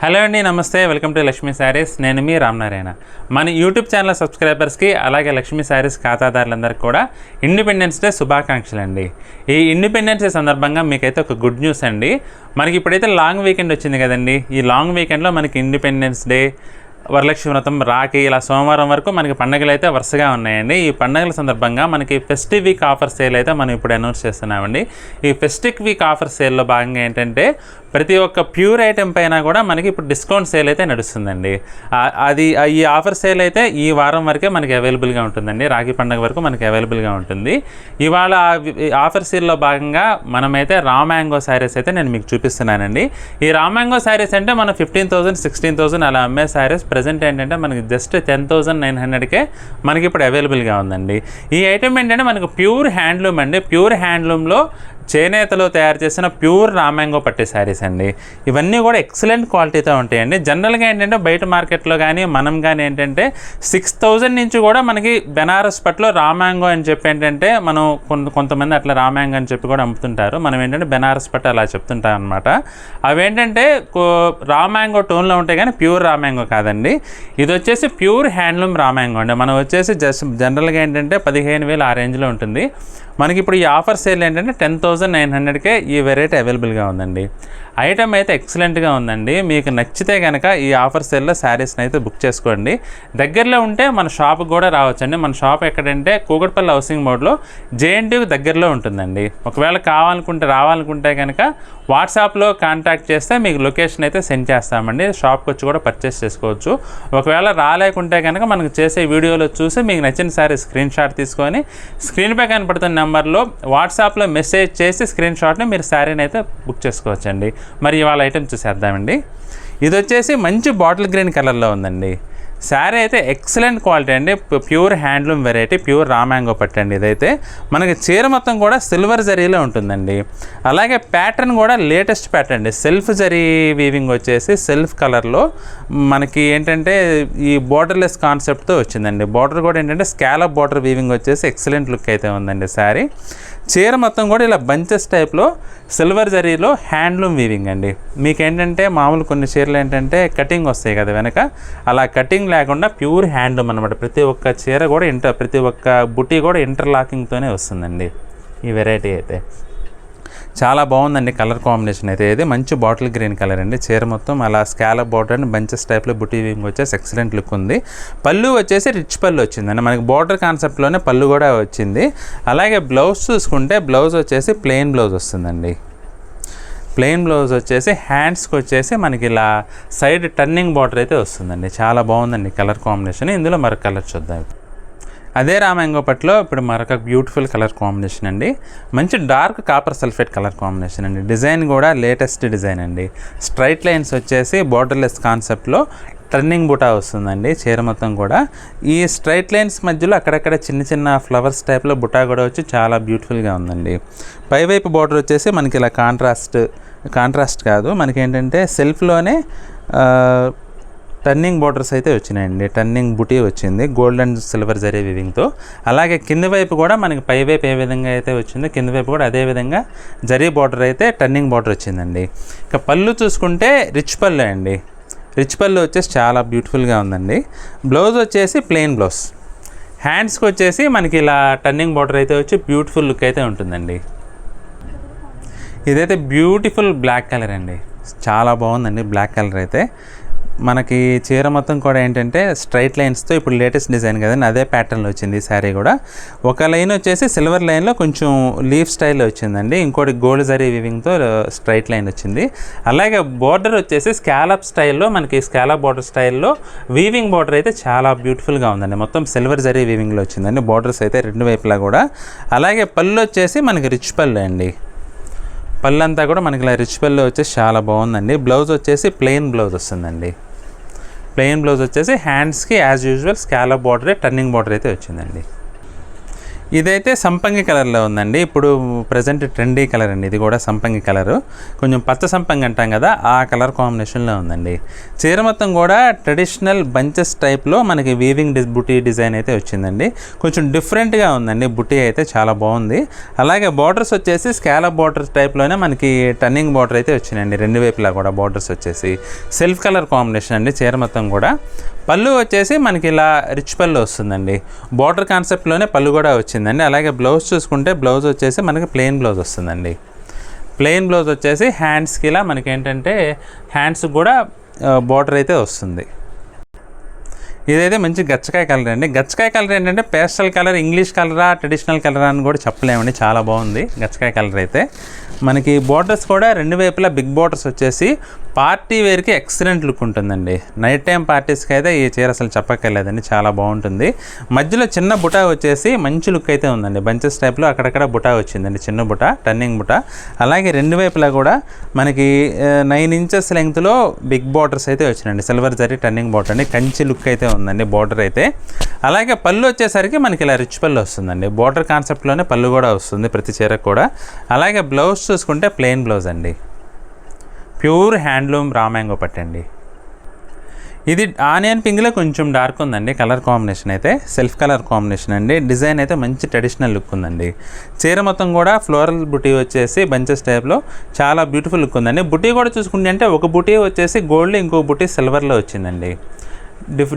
Hello అండి, నమస్తే. Welcome to Lakshmi saris. నేను మీ రామనారాయణ. మన యూట్యూబ్ ఛానల్ సబ్స్క్రైబర్స్కి అలాగే లక్ష్మీ శారీస్ ఖాతాదారులందరికీ కూడా ఇండిపెండెన్స్ డే శుభాకాంక్షలు అండి. ఈ ఇండిపెండెన్స్ డే సందర్భంగా మీకైతే ఒక గుడ్ న్యూస్ అండి. మనకి ఇప్పుడైతే లాంగ్ వీకెండ్ వచ్చింది కదండి. ఈ లాంగ్ వీకెండ్లో మనకి ఇండిపెండెన్స్ డే, వరలక్ష్మి వ్రతం, రాఖీ, ఇలా సోమవారం వరకు మనకి పండుగలు అయితే వరుసగా ఉన్నాయండి. ఈ పండుగల సందర్భంగా మనకి ఫెస్టివ్ వీక్ ఆఫర్ సేల్ అయితే మనం ఇప్పుడు అనౌన్స్ చేస్తున్నామండి. ఈ ఫెస్టివ్ వీక్ ఆఫర్ సేల్లో భాగంగా ఏంటంటే ప్రతి ఒక్క ప్యూర్ ఐటెం పైన కూడా మనకి ఇప్పుడు డిస్కౌంట్ సేల్ అయితే నడుస్తుందండి. ఈ ఆఫర్ సేల్ అయితే ఈ వారం వరకే మనకి అవైలబుల్గా ఉంటుందండి. రాఖీ పండుగ వరకు మనకి అవైలబుల్గా ఉంటుంది. ఇవాళ ఆఫర్ సేల్లో భాగంగా మనమైతే రా మ్యాంగో శారీస్ అయితే నేను మీకు చూపిస్తున్నానండి. ఈ రా మ్యాంగో శారీస్ అంటే మనం 15,000, 16,000 అలా అమ్మే శారీస్ ప్రజెంట్ ఏంటంటే మనకి జస్ట్ 10,900కే మనకి ఇప్పుడు అవైలబుల్గా ఉందండి. ఈ ఐటెం ఏంటంటే మనకు ప్యూర్ హ్యాండ్లూమ్ అండి. ప్యూర్ హ్యాండ్లూమ్లో చేనేతలో తయారు చేసిన ప్యూర్ రా మ్యాంగో పట్టే శారీస్ అండి. ఇవన్నీ కూడా ఎక్సలెంట్ క్వాలిటీతో ఉంటాయండి. జనరల్గా ఏంటంటే బయట మార్కెట్లో కానీ మనం కానీ ఏంటంటే 6,000 నుంచి కూడా మనకి బెనారస్ పట్టులో రా మ్యాంగో అని చెప్పి ఏంటంటే మనం కొంతమంది అట్లా రా మ్యాంగో అని చెప్పి కూడా అమ్ముతుంటారు. మనం ఏంటంటే బెనారస్ పట్టు అలా చెప్తుంటాం అనమాట. అవేంటంటే రా మ్యాంగో టోన్లో ఉంటాయి కానీ ప్యూర్ రా మ్యాంగో కాదండి. ఇది వచ్చేసి ప్యూర్ హ్యాండ్లూమ్ రా మ్యాంగో అండి. మనం వచ్చేసి జనరల్గా ఏంటంటే 15,000 ఆ రేంజ్లో ఉంటుంది. మనకి ఇప్పుడు ఈ ఆఫర్ సేల్ ఏంటంటే 10,900కే ఈ వెరైటీ అవైలబుల్గా ఉందండి. ఐటమ్ అయితే ఎక్సలెంట్గా ఉందండి. మీకు నచ్చితే కనుక ఈ ఆఫర్ సేల్లో శారీస్ని అయితే బుక్ చేసుకోండి. దగ్గరలో ఉంటే మన షాప్కి కూడా రావచ్చండి. మన షాప్ ఎక్కడంటే కూకట్పల్లి హౌసింగ్ మోడ్లో JNTకి దగ్గరలో ఉంటుందండి. ఒకవేళ రావాలనుకుంటే కనుక వాట్సాప్లో కాంటాక్ట్ చేస్తే మీకు లొకేషన్ అయితే సెండ్ చేస్తామండి. షాప్కి వచ్చి కూడా పర్చేస్ చేసుకోవచ్చు. ఒకవేళ రాలేకుంటే కనుక మనకు చేసే వీడియోలో చూసి మీకు నచ్చిన శారీ స్క్రీన్ షాట్ తీసుకొని స్క్రీన్పై కనపడుతున్న నెంబర్లో వాట్సాప్లో మెసేజ్ చేసి స్క్రీన్ షాట్ని మీరు శారీని అయితే బుక్ చేసుకోవచ్చండి. మరి ఇవాళ ఐటెం చూసేద్దామండి. ఇది వచ్చేసి మంచి బాటిల్ గ్రీన్ కలర్లో ఉందండి. శారీ అయితే ఎక్సలెంట్ క్వాలిటీ అండి. Pure handloom variety, pure raw mango పట్టండి. ఇదైతే మనకి చీర మొత్తం కూడా సిల్వర్ జరీలో ఉంటుందండి. అలాగే ప్యాటర్న్ కూడా లేటెస్ట్ ప్యాటర్న్ అండి. సెల్ఫ్ జరీ వీవింగ్ వచ్చేసి సెల్ఫ్ కలర్లో మనకి ఏంటంటే ఈ బోర్డర్లెస్ కాన్సెప్ట్తో వచ్చిందండి. బోర్డర్ కూడా ఏంటంటే స్కాలప్ బోర్డర్ వీవింగ్ వచ్చేసి ఎక్సలెంట్ లుక్ అయితే ఉందండి. శారీ చీర మొత్తం కూడా ఇలా బంచెస్ టైప్లో సిల్వర్ జరీలో హ్యాండ్లూమ్ వీవింగ్ అండి. మీకేంటంటే మామూలు కొన్ని చీరలు ఏంటంటే కటింగ్ వస్తాయి కదా వెనక, అలా కటింగ్ లేకుండా ప్యూర్ హ్యాండ్లూమ్ అనమాట. ప్రతి ఒక్క చీర కూడా ప్రతి ఒక్క బుటీ కూడా ఇంటర్లాకింగ్తోనే వస్తుందండి. ఈ వెరైటీ అయితే చాలా బాగుందండి. కలర్ కాంబినేషన్ అయితే ఇది మంచి బాటిల్ గ్రీన్ కలర్ అండి. చీర మొత్తం అలా స్కాలప్ బోర్డర్ అండ్ బంచెస్ టైప్లో బుటీ వీవింగ్ వచ్చేసి ఎక్సలెంట్ లుక్ ఉంది. పళ్ళు వచ్చేసి రిచ్ పళ్ళు వచ్చిందండి. మనకి బోర్డర్ కాన్సెప్ట్లోనే పళ్ళు కూడా వచ్చింది. అలాగే బ్లౌజ్ చూసుకుంటే బ్లౌజ్ వచ్చేసి ప్లెయిన్ బ్లౌజ్ వస్తుందండి. ప్లెయిన్ బ్లౌజ్ వచ్చేసి హ్యాండ్స్కి వచ్చేసి మనకి ఇలా సైడ్ టర్నింగ్ బార్డర్ అయితే వస్తుందండి. చాలా బాగుందండి కలర్ కాంబినేషన్. ఇందులో మరొక కలర్ చూద్దాం. అదే రా మ్యాంగో పట్టులో ఇప్పుడు మరొక బ్యూటిఫుల్ కలర్ కాంబినేషన్ అండి. మంచి dark copper sulphate colour combination అండి. డిజైన్ కూడా లేటెస్ట్ డిజైన్ అండి. స్ట్రైట్ లైన్స్ వచ్చేసి బోర్డర్లెస్ కాన్సెప్ట్లో టర్నింగ్ బుటా వస్తుందండి చీర మొత్తం కూడా. ఈ స్ట్రైట్ లైన్స్ మధ్యలో అక్కడక్కడ చిన్న చిన్న ఫ్లవర్స్ టైప్లో బుటా కూడా వచ్చి చాలా బ్యూటిఫుల్గా ఉందండి. పైవైపు బోర్డర్ వచ్చేసి మనకి ఇలా కాంట్రాస్ట్ కాదు, మనకి ఏంటంటే సెల్ఫ్లోనే టర్నింగ్ బోర్డర్స్ అయితే వచ్చినాయండి. టర్నింగ్ బుటీ వచ్చింది గోల్డ్ అండ్ సిల్వర్ జరీ వివింగ్తో. అలాగే కింది వైపు కూడా మనకి పై వైపు ఏ విధంగా అయితే వచ్చిందో కింద వైపు కూడా అదే విధంగా జరీ బోర్డర్ అయితే టర్నింగ్ బోర్డర్ వచ్చిందండి. ఇక పళ్ళు చూసుకుంటే రిచ్ పళ్ళు అండి. రిచ్ పళ్ళు వచ్చేసి చాలా బ్యూటిఫుల్గా ఉందండి. బ్లౌజ్ వచ్చేసి ప్లెయిన్ బ్లౌజ్. హ్యాండ్స్కి వచ్చేసి మనకి ఇలా టర్నింగ్ బోర్డర్ అయితే వచ్చి బ్యూటిఫుల్ లుక్ అయితే ఉంటుందండి. ఇదైతే బ్యూటిఫుల్ బ్లాక్ కలర్ అండి. చాలా బాగుందండి బ్లాక్ కలర్ అయితే. మనకి చీర మొత్తం కూడా ఏంటంటే స్ట్రైట్ లైన్స్తో ఇప్పుడు లేటెస్ట్ డిజైన్ కదండి, అదే ప్యాటర్న్లో వచ్చింది ఈ శారీ కూడా. ఒక లైన్ వచ్చేసి సిల్వర్ లైన్లో కొంచెం లీఫ్ స్టైల్లో వచ్చిందండి. ఇంకోటి గోల్డ్ జరీ వీవింగ్తో స్ట్రైట్ లైన్ వచ్చింది. అలాగే బోర్డర్ వచ్చేసి స్కాలప్ స్టైల్లో మనకి స్కాలప్ బోర్డర్ స్టైల్లో వీవింగ్ బోర్డర్ అయితే చాలా బ్యూటిఫుల్గా ఉందండి. మొత్తం సిల్వర్ జరీ వీవింగ్లో వచ్చిందండి బోర్డర్స్ అయితే రెండు వైపులా కూడా. అలాగే పళ్ళు వచ్చేసి మనకి రిచ్ పళ్ళు అండి. పళ్ళంతా కూడా మనకి ఇలా రిచ్ పళ్ళు వచ్చేసి చాలా బాగుందండి. బ్లౌజ్ వచ్చేసి ప్లెయిన్ బ్లౌజ్ వస్తుందండి. ప్లెయిన్ బ్లౌజ్ వచ్చేసి హ్యాండ్స్కి as usual scallop border turning border అయితే వచ్చిందండి. ఇదైతే సంపంగి కలర్లో ఉందండి. ఇప్పుడు ప్రజెంట్ ట్రెండీ కలర్ అండి. ఇది కూడా సంపంగి కలరు, కొంచెం పచ్చ సంపంగి అంటాం కదా, ఆ కలర్ కాంబినేషన్లో ఉందండి. చీర మొత్తం కూడా ట్రెడిషనల్ బంచెస్ టైప్లో మనకి వీవింగ్ బుటీ డిజైన్ అయితే వచ్చిందండి. కొంచెం డిఫరెంట్గా ఉందండి. బుటీ అయితే చాలా బాగుంది. అలాగే బార్డర్స్ వచ్చేసి స్కాలప్ బార్డర్స్ టైప్లోనే మనకి టర్నింగ్ బార్డర్ అయితే వచ్చినాయండి. రెండు వైపులా కూడా బార్డర్స్ వచ్చేసి సెల్ఫ్ కలర్ కాంబినేషన్ అండి. చీర మొత్తం కూడా పళ్ళు వచ్చేసి మనకి ఇలా రిచ్ పళ్ళు వస్తుందండి. బార్డర్ కాన్సెప్ట్లోనే పళ్ళు కూడా వచ్చిందండి. అలాగే బ్లౌజ్ చూసుకుంటే బ్లౌజ్ వచ్చేసి మనకి ప్లెయిన్ బ్లౌజ్ వస్తుందండి. ప్లెయిన్ బ్లౌజ్ వచ్చేసి హ్యాండ్స్కి ఇలా మనకి ఏంటంటే హ్యాండ్స్ కూడా బార్డర్ అయితే వస్తుంది. ఇదైతే మంచి గచ్చకాయ కలర్ అండి. గచ్చకాయ కలర్ ఏంటంటే పేస్టల్ కలర్, ఇంగ్లీష్ కలరా ట్రెడిషనల్ కలరా అని కూడా చెప్పలేమండి. చాలా బాగుంది గచ్చకాయ కలర్ అయితే. మనకి బార్డర్స్ కూడా రెండు వైపులా బిగ్ బార్డర్స్ వచ్చేసి పార్టీ వేర్కి ఎక్సలెంట్ లుక్ ఉంటుందండి. నైట్ టైం పార్టీస్కి అయితే ఈ చీర అసలు చెప్పక్కర్లేదండి, చాలా బాగుంటుంది. మధ్యలో చిన్న బుటా వచ్చేసి మంచి లుక్ అయితే ఉందండి. బంచెస్ టైప్లో అక్కడక్కడ బుటా వచ్చిందండి, చిన్న బుటా, టర్నింగ్ బుటా. అలాగే రెండు వైపులా కూడా మనకి 9 ఇంచెస్ లెంగ్త్లో బిగ్ బార్డర్స్ అయితే వచ్చినాయండి. సిల్వర్ జరీ టర్నింగ్ బార్డర్ అండి. కంచి లుక్ అయితే ఉందండి బార్డర్ అయితే. అలాగే పళ్ళు వచ్చేసరికి మనకి ఇలా రిచ్ పళ్ళు వస్తుందండి. బార్డర్ కాన్సెప్ట్లోనే పళ్ళు కూడా వస్తుంది ప్రతి చీరకు కూడా. అలాగే బ్లౌజ్ చూసుకుంటే ప్లెయిన్ బ్లౌజ్ అండి. ప్యూర్ హ్యాండ్లూమ్ రా మ్యాంగో పట్టండి. ఇది ఆనియన్ పింక్లో కొంచెం డార్క్ ఉందండి. కలర్ కాంబినేషన్ అయితే సెల్ఫ్ కలర్ కాంబినేషన్ అండి. డిజైన్ అయితే మంచి ట్రెడిషనల్ లుక్ ఉందండి. చీర మొత్తం కూడా ఫ్లోరల్ బుటీ వచ్చేసి బంచెస్ టైప్లో చాలా బ్యూటిఫుల్ లుక్ ఉందండి. బుటీ కూడా చూసుకుంటే అంటే ఒక బుటీ వచ్చేసి గోల్డ్, ఇంకో బుటీ సిల్వర్లో వచ్చిందండి.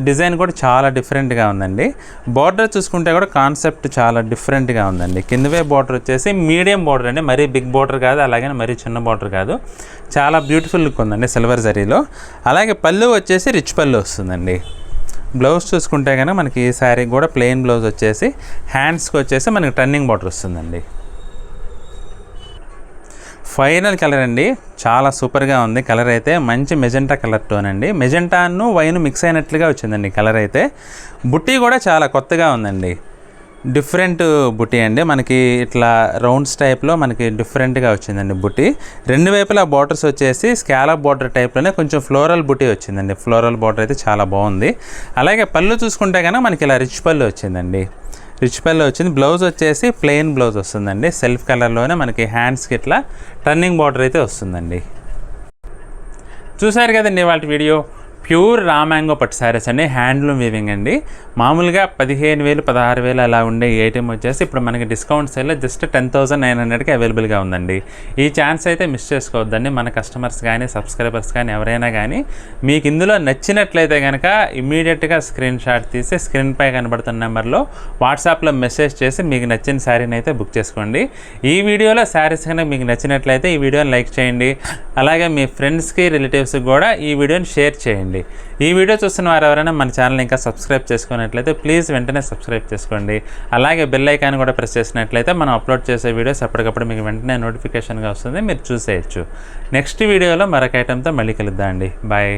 డిజైన్ కూడా చాలా డిఫరెంట్గా ఉందండి. బార్డర్ చూసుకుంటే కూడా కాన్సెప్ట్ చాలా డిఫరెంట్గా ఉందండి. కిందవే బార్డర్ వచ్చేసి మీడియం బార్డర్ అండి, మరీ బిగ్ బార్డర్ కాదు, అలాగే మరీ చిన్న బార్డర్ కాదు. చాలా బ్యూటిఫుల్ లుక్ ఉందండి సిల్వర్ జరీలో. అలాగే పళ్ళు వచ్చేసి రిచ్ పళ్ళు వస్తుందండి. బ్లౌజ్ చూసుకుంటే కనుక మనకి ఈ శారీ కూడా ప్లెయిన్ బ్లౌజ్ వచ్చేసి హ్యాండ్స్కి వచ్చేసి మనకి టర్నింగ్ బార్డర్ వస్తుందండి. ఫైనల్ కలర్ అండి, చాలా సూపర్గా ఉంది. కలర్ అయితే మంచి మెజెంటా కలర్ టోన్ అండి. మెజెంటాను వైన్ మిక్స్ అయినట్లుగా వచ్చిందండి కలర్ అయితే. బుట్టి కూడా చాలా కొత్తగా ఉందండి. డిఫరెంట్ బుట్టి అండి. మనకి ఇట్లా రౌండ్స్ టైప్లో మనకి డిఫరెంట్గా వచ్చిందండి బుట్టి. రెండు వైపులా బార్డర్స్ వచ్చేసి స్కాలప్ బార్డర్ టైప్లోనే కొంచెం ఫ్లోరల్ బుట్టి వచ్చిందండి. ఫ్లోరల్ బార్డర్ అయితే చాలా బాగుంది. అలాగే పళ్ళు చూసుకుంటే కనుక మనకి ఇలా రిచ్ పళ్ళు వచ్చిందండి. రిచ్ పళ్ళు వచ్చింది. బ్లౌజ్ వచ్చేసి ప్లెయిన్ బ్లౌజ్ వస్తుందండి. సెల్ఫ్ కలర్లోనే మనకి హ్యాండ్స్కి ఇట్లా టర్నింగ్ బార్డర్ అయితే వస్తుందండి. చూసారు కదండి వాళ్ళ వీడియో. ప్యూర్ రా మ్యాంగో పట్టు శారీస్ అండి. హ్యాండ్లూమ్ వీవింగ్ అండి. మామూలుగా 15,000 16,000 అలా ఉండే ఈ ఐటెం వచ్చేసి ఇప్పుడు మనకి డిస్కౌంట్ సేల్లో జస్ట్ 10,900కి అవైలబుల్గా ఉందండి. ఈ ఛాన్స్ అయితే మిస్ చేసుకోవద్దండి. మన కస్టమర్స్ కానీ సబ్స్క్రైబర్స్ కానీ ఎవరైనా కానీ మీకు ఇందులో నచ్చినట్లయితే కనుక ఇమీడియట్గా స్క్రీన్ షాట్ తీసి స్క్రీన్పై కనబడుతున్న నెంబర్లో వాట్సాప్లో మెసేజ్ చేసి మీకు నచ్చిన శారీని అయితే బుక్ చేసుకోండి. ఈ వీడియోలో శారీస్ కనుక మీకు నచ్చినట్లయితే ఈ వీడియోని లైక్ చేయండి. అలాగే మీ ఫ్రెండ్స్కి రిలేటివ్స్కి కూడా ఈ వీడియోని షేర్ చేయండి. ఈ వీడియో చూస్తున్న వారు ఎవరైనా మన ఛానల్ ఇంకా సబ్స్క్రైబ్ చేసుకున్నట్లయితే ప్లీజ్ వెంటనే సబ్స్క్రైబ్ చేసుకోండి. అలాగే బెల్ ఐకాన్ కూడా ప్రెస్ చేసినట్లయితే మనం అప్లోడ్ చేసే వీడియోస్ ఎప్పటికప్పుడు మీకు వెంటనే నోటిఫికేషన్గా వస్తుంది, మీరు చూసేయచ్చు. నెక్స్ట్ వీడియోలో మరొక ఐటెంతో మళ్ళీ కలుద్దాం అండి. బాయ్.